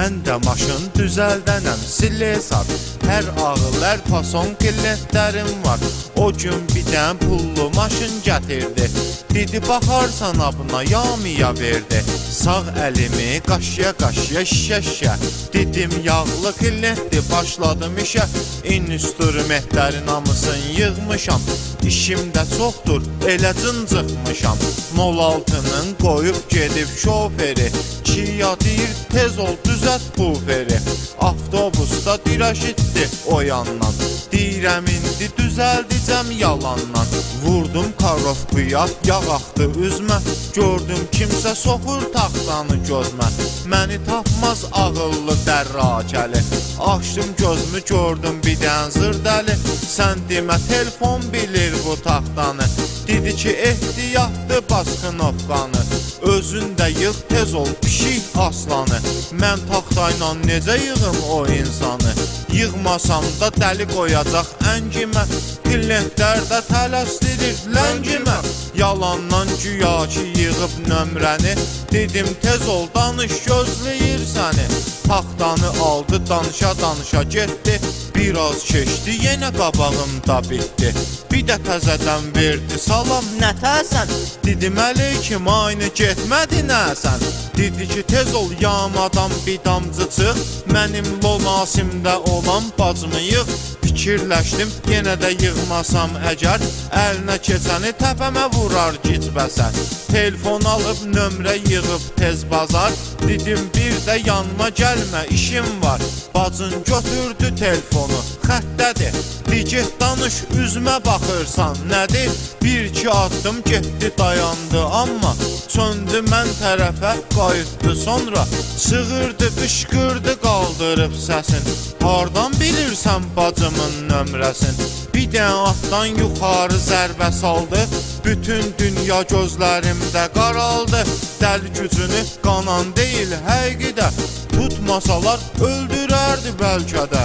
Mən də maşın düzəldənəm, silesar. Hər ağıl, hər fason qillətlərim var. O gün bir dən pullu maşın gətirdi. Dedi baxarsan abına yamiya verdi. Sağ əlimi qaşıya şişə. Dedim yağlı qillətdir, başladım işə. İnstrumentlərin hamısını yığmışam. İşim də çoxdur, elə cıncıqmışam. 06-nın qoyub gedib şoferi. Çiya deyir tez ol düzət buferi. Avtobusda dirəşitdi o yandan. Deyirəm indi düzəldicəm yalandan. Vurdum karovkuya, yağ axdı üzmə. Gördüm kimsə soxur taxtanı gözmə. Məni tapmaz ağıllı dərrakəli. Açdım gözümü gördüm bir dən zırdəli. Sən demə telefon bilir bu taxtanı. Dedi ki ehtiyatlı basqınovqanı. Özün də yığ tez ol pişik aslanı. Mən taxtayla necə yığım o insanı? Yığmasam da dəli qoyacaq əngimə. Qillətlər də tələsdirir ləngimə. Yalandan güya ki yığıb nömrəni. Dedim tez ol danış gözləyir səni. Taxtanı aldı danışa getdi. Biraz keçdi yenə qabağımda bitdi. Bir də təzədən verdi salam nətəsən. Dedim əleykim aynı getmədi nəsən. Dedi ki tez ol yamadan bir damcı çıx. Mənim lonasimdə olan bacımı yığ. Fikirləşdim yenə də yığmasam əgər. Əlinə keçəni təpəmə vurar gicbəsən. Telefon alıb nömrə yığıb tez bazar. Dedim bir də yanıma gəlmə işim var. Bacın götürdü telefonu xəttədir. Get danış üzmə baxırsan nədir? Bir-iki addım getdi dayandı amma söndü mən tərəfə qayıtdı sonra. Çığırdı qışqırdı qaldırıb səsin. Hardan bilirsən bacımın nömrəsin? Bir dən atdan yuxarı zərbə saldı. Bütün dünya gözlərimdə qaraldı. Dəli gücünü qanan deyil həqiqdə. Tutmasalar öldürərdi bəlkə də.